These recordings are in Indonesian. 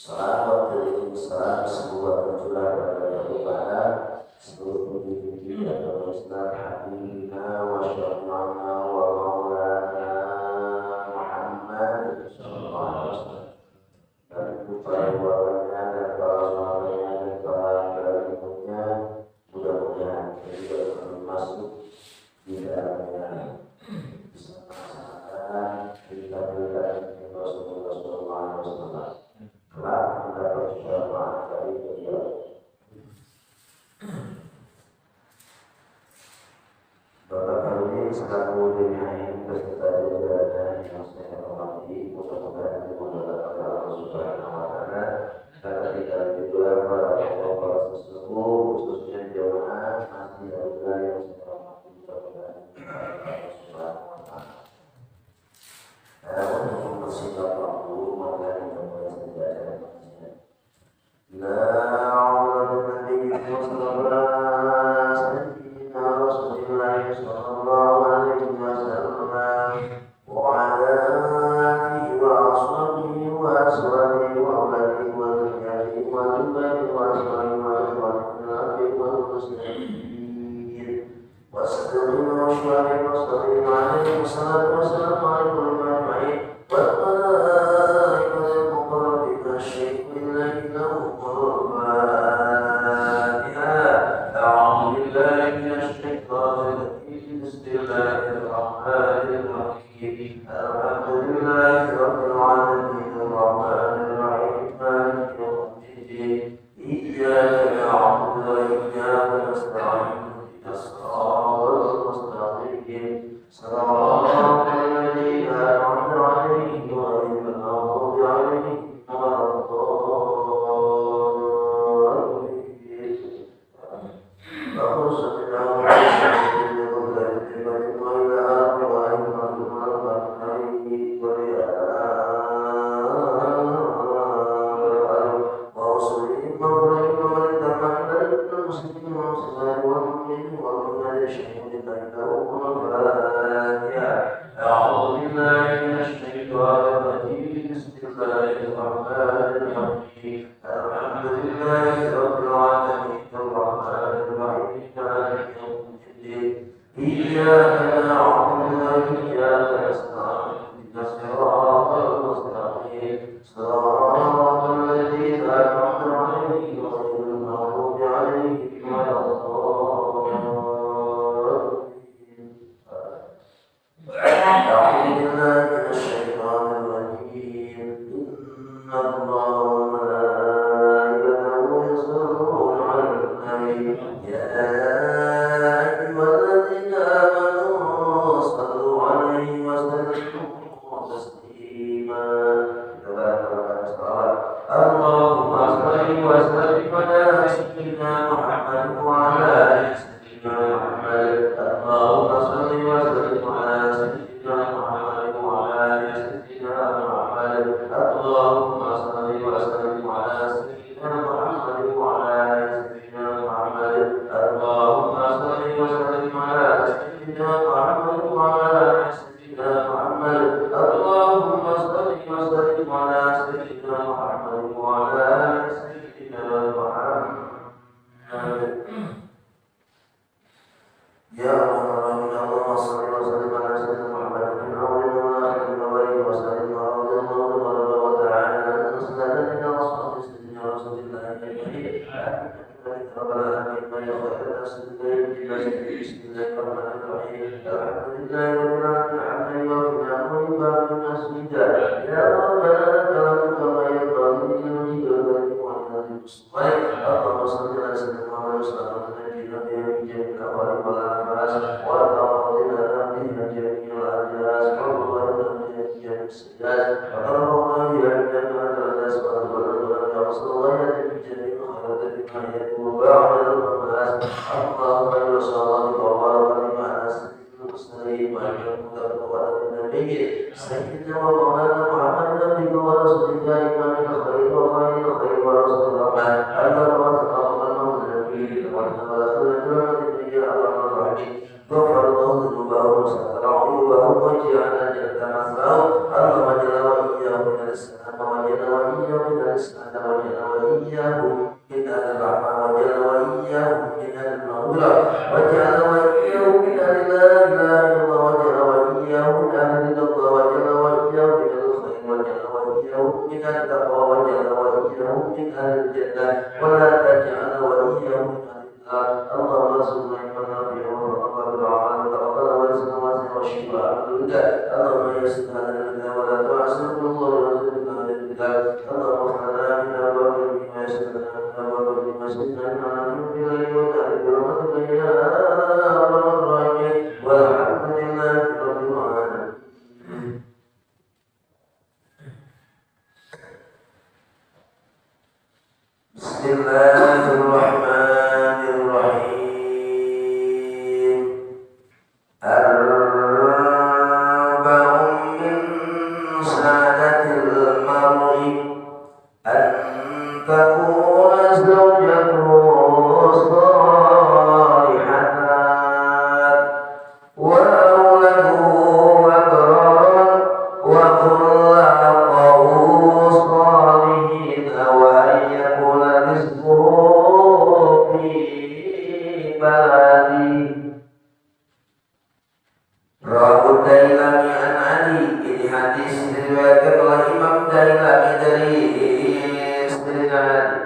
Waalaikumsalam sebuah perjuangan kepada seluruh pendidik atau Islam Habibina wa Syafi'ana wa Maulana Muhammad sallallahu alaihi wasallam dan para ulama dan para sahabatnya dan para pengikutnya, mudah-mudahan kita juga termasuk di dalamnya bisa melaksanakan perintah-perintah Rasulullah sallallahu alaihi wasallam. Kelak mendapat syafaat dari beliau. Bapak kami selaku dengan beserta jajaran yang saya hormati, mudah-mudahan dimudahkan oleh Allah Subhanahu wa Ta'ala, dan tidak juga para para sesepuh, khususnya jemaah masjid Al-Huda yang saya hormati, mudah-mudahan Allah Subhanahu wa Ta'ala. Untuk mempersingkat waktu, maka kita mulai saja. Allahumma الرزق وإياهم من أهل الرحمة وإياهم من أهل المغفرة وإياهم من أهل لا إله إلا الله وإياهم من أهل الرضا وإياهم من الخير وإياهم من التقوى وإياهم من أهل الجنة ولا تجعل وإياهم من أهل النار اللهم ارزقنا علما نافعا وارزقنا بالعمل تقبل ورزقنا واسعا والشفاء من الهدى اللهم يسر هذا الهدى ولا تعسر الله ورزقنا الهدى اللهم اغفر لنا بما بما يسر لنا بما بما سيدنا من الليل والنهار برحمتك يا ارحم الراحمين والحمد لله رب العالمين. بسم الله الرحمن الرحيم. أربع من سعادة المرء أن تكون زوجته صالحة وأولاده أبرارا وخلقه صالحين وأن يكون رزقه في بلده. Rawu Dailami an Ali. Ini hadis diriwayatkan oleh Imam Dailami dari istrinya Ali.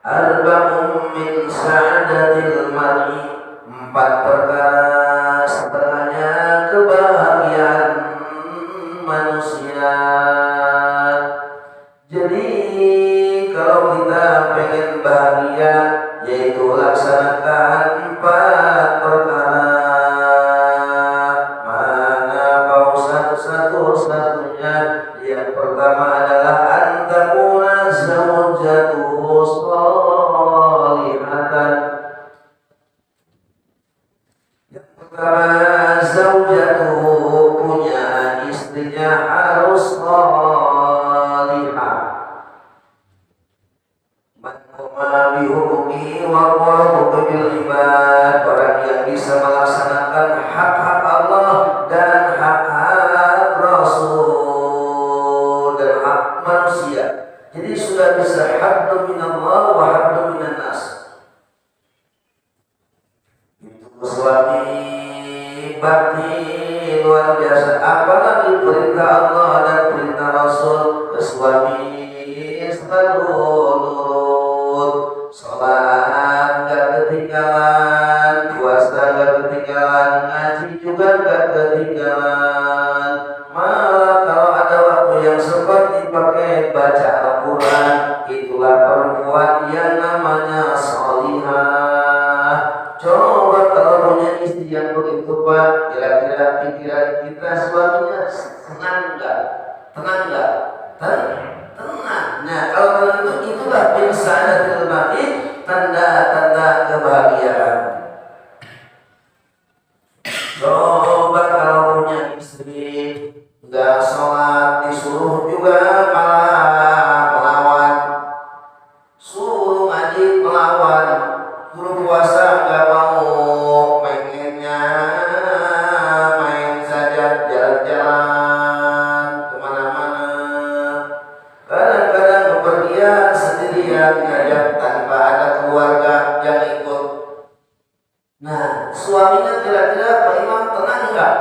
Arba'un min sa'adatil mar'i, 4 perkara setengahnya kebahagiaan manusia. Jadi kalau kita pengen bahagia, yaitu laksanakan 4 perkara. Satu-satunya yang pertama adalah antakuna zawjatuhu shalihatan. Yang pertama, zawjatuhu punya istrinya harus salihah. Man qama bi hukumihi wa qama bil ibad, orang yang bisa melaksanakan hak-hak Allah dan hak-hak Rasul dan hak manusia. Jadi sudah bisa haddun minallah wa haddun minan nas. Itu suami bakti luar biasa. Apalagi perintah Allah dan perintah Rasul ke suami selalu nurut. Salat gak ketinggalan, puasa gak ketinggalan, ngaji juga gak ketinggalan. Malah kalau ada waktu yang sempat dipakai baca Al-Quran, itulah perempuan yang namanya salihah. Coba kalau punya istri yang begitu Pak, kira-kira pikiran kita suaminya senang enggak? Tenang enggak? Tenang. Nah kalau tenang itulah binsa'adatil mar'i, tanda-tanda kebahagiaan. Coba kalau punya istri nggak sholat, disuruh juga malah melawan, suruh ngaji melawan, suruh puasa nggak mau, pengennya main saja, jalan-jalan kemana-mana. Kadang-kadang bepergian sendirian aja tanpa ada keluarga yang ikut. Nah, suaminya kira-kira Pak Imam tenang enggak?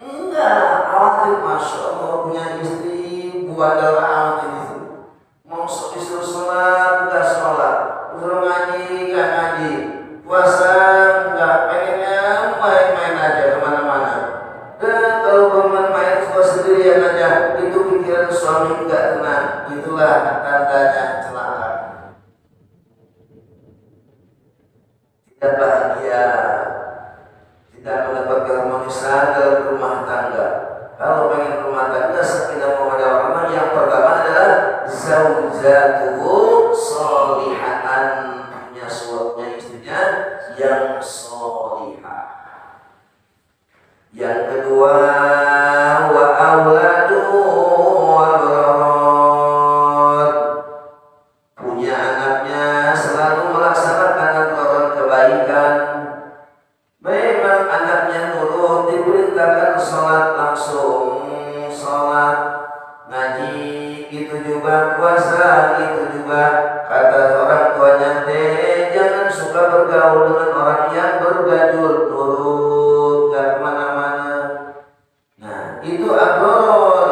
Enggak, khawatir. Masya Allah punya istri buandal amat ini. Mau disuruh sholat enggak sholat, disuruh ngaji enggak ngaji, puasa enggak, pengennya main-main aja kemana-mana. Dan kalau bermain-main suka sendirian aja, itu pikiran suami enggak tenang. Itulah tandanya celaka, tidak bahagia, tidak mendapat keharmonisan dalam rumah tangga. Kalau pengen rumah tangga sakinah mawaddah warahmah, yang pertama adalah zaujatuhu sholihatan, punya suaminya istrinya yang sholihah. Yang kedua, wa auladuhu abrarun, punya anaknya selalu melaksanakan aturan kebaikan. Memang anaknya nurut, diperintahkan sholat langsung sholat. ngaji, gitu juga puasa, gitu juga kata orang tuanya teh jangan suka bergaul dengan orang yang bergajul, nurut gak kemana-mana. Nah itu agro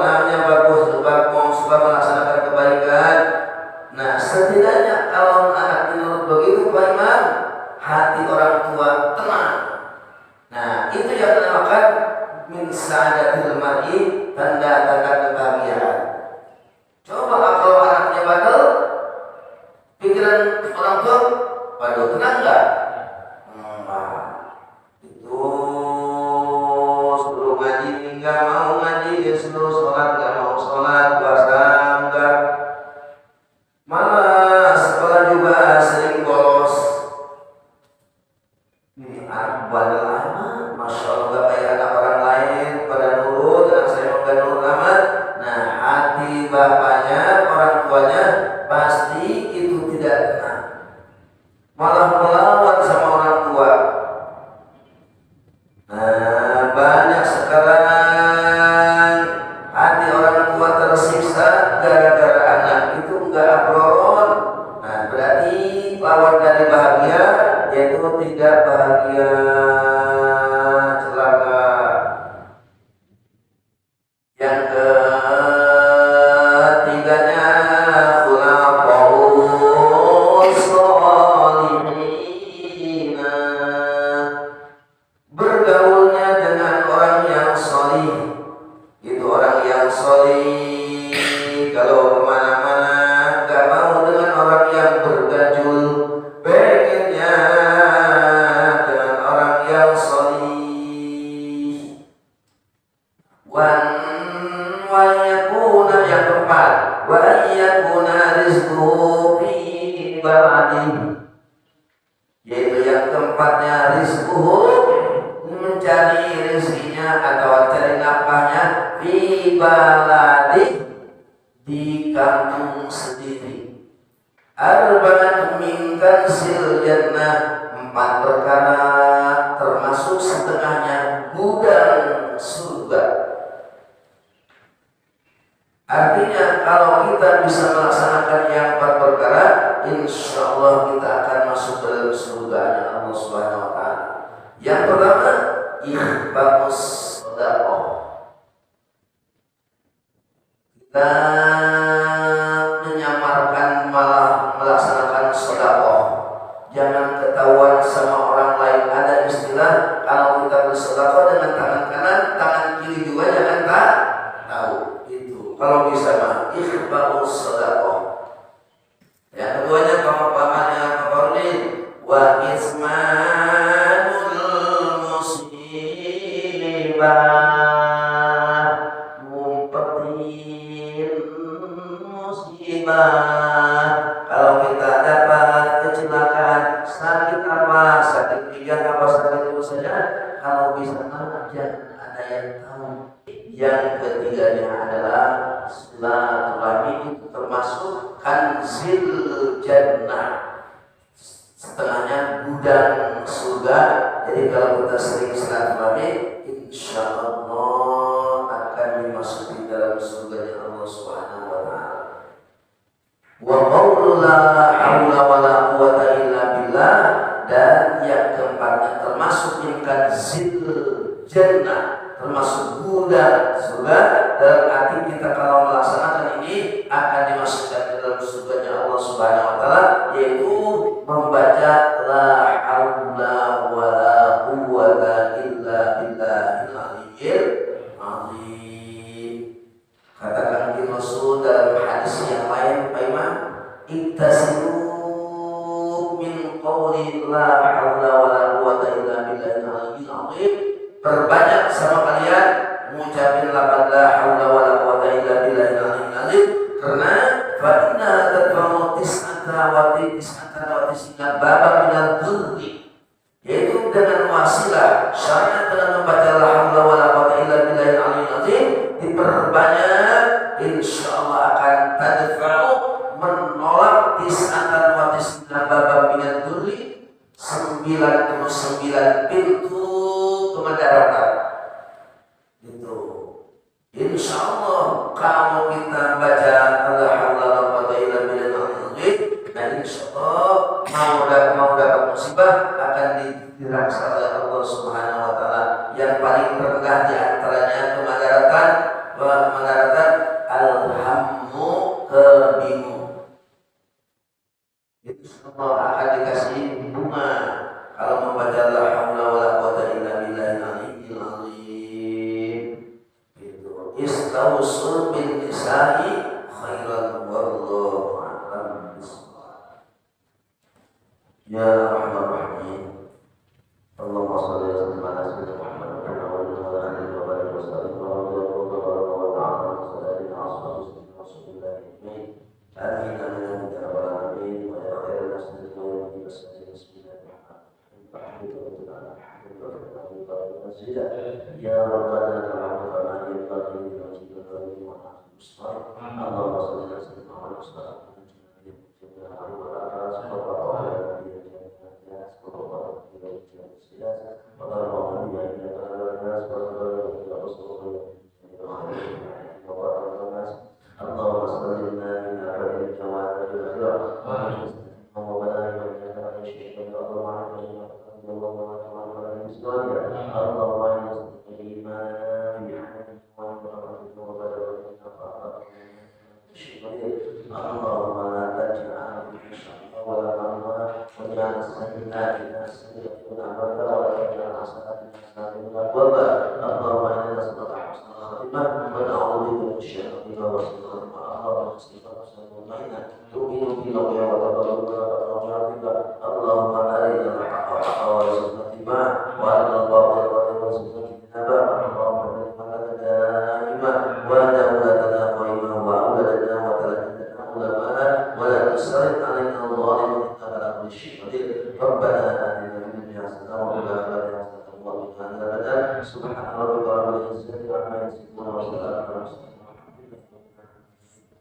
namanya bagus, mau suka melaksanakan kebaikan. Nah setidaknya kalau anak menurut begitu Pak Imam, hati orang tua tenang. Nah itu yang dinamakan min sa'adatil mar'i, tanda-tanda kebahagiaan. Coba kalau anaknya bandel, pikiran orang tua, waduh tenang nggak? Itu suruh ngaji nggak mau ngaji, suruh sholat nggak mau sholat, puasa enggak, malah sekolah juga sering bolos. Ini anak bandel amat, masya Allah gak kayak anak orang lain pada nurut, anak saya mau nurut amat. Nah hati bapaknya, orang tuanya pasti itu tidak tenang, malah melawan sama orang tua. Nah banyak sekarang hati orang tua tersiksa gara-gara anak itu enggak abroron. Nah berarti lawan dari bahagia yaitu tidak bahagia, celaka. Yang ketiganya khulafa'us sholihin, bergaulnya dengan orang yang sholih. Itu orang yang sholih kalau kemana-mana gak mau dengan orang yang bergajul, pengennya dengan orang yang sholih. Wa yakuna, yang keempat, wa yakuna rizquhu fi baladihi, yaitu yang keempatnya rizquhu, mencari rezekinya atau cari nafkahnya fi baladi, di kampung sendiri. Arba'atun min kanzil jannah, 4 perkara termasuk setengahnya gudang surga. Artinya kalau kita bisa melaksanakan yang 4 perkara, insya Allah kita akan masuk dalam surganya Allah Subhanahu Wa Taala. Yang pertama, ikhfaus sedekah. Kita menyamarkan malah melaksanakan sedekah. Jangan ketahuan sama orang lain. Ada istilah kalau kita bersedekah dengan tangan kanan, tangan kiri juga jangan tahu. Kalau bisa mah ikhfaus sedekah. Yang keduanya pemahamannya Qaulin wa ismanul musibah, ngumpetin musibah. Kalau kita dapat kecelakaan, sakit apa, sakit pinggang apa, sakit itu saja, kalau bisa mah jangan ada yang tahu. Yang ketiganya adalah silaturahmi, itu termasuk kanzil jannah, setengahnya gudang surga. Jadi kalau kita sering silaturahmi, insya Allah akan dimasuki dalam surganya Allah Subhanahu Wa Taala. Wa qaulu la haula wala quwwata illa billah, dan yang keempatnya termasuk yang kanzil jannah, termasuk gudang surga. Dalam arti kita kalau melaksanakan ini akan dimasukkan ke dalam surganya Allah Subhanahu Wa Taala, yaitu membaca la haula wala quwwata illa billahil aliyyil azim. Katakan di Rasul dalam hadis yang lain, Pak Imam, ittasilu min qawli la haula wala quwwata illa billahil aliyyil azim. Perbanyak sama kalian mengucapkan la haula wala quwwata illa billahil aliyyil azim, karena fa inna tadfa'u tis'atan babam minal dhurri, yaitu dengan wasilah syarat dengan membaca la haula wala quwwata illa billahil aliyyil azim diperbanyak, insyaallah akan tadfa'u, menolak tis'atan babam minal dhurri, 99 pintu kemudaratan. Itu insya Allah kalau kita baca la haula wala quwwata illa billah, nah insyaallah mau dapat musibah akan dirasa oleh Allah Subhanahu wa taala. Yang paling terkenal di antaranya kemandaratan alhammu bingung. Itu semua akan dikasih bunga kalau membaca la haula wala quwwata illa billahil aliyyil azim. Itu istausul bin nisa'i khairan wallahu a'lam bissawab. Ya Rahman Rahim. Allahumma shalli ala sayyidina Muhammad wa ala alihi wa sahbihi wa sallam. Ya Rabbana ta'ala ya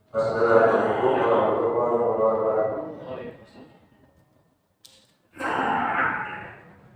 Assalamualaikum warahmatullahi wabarakatuh.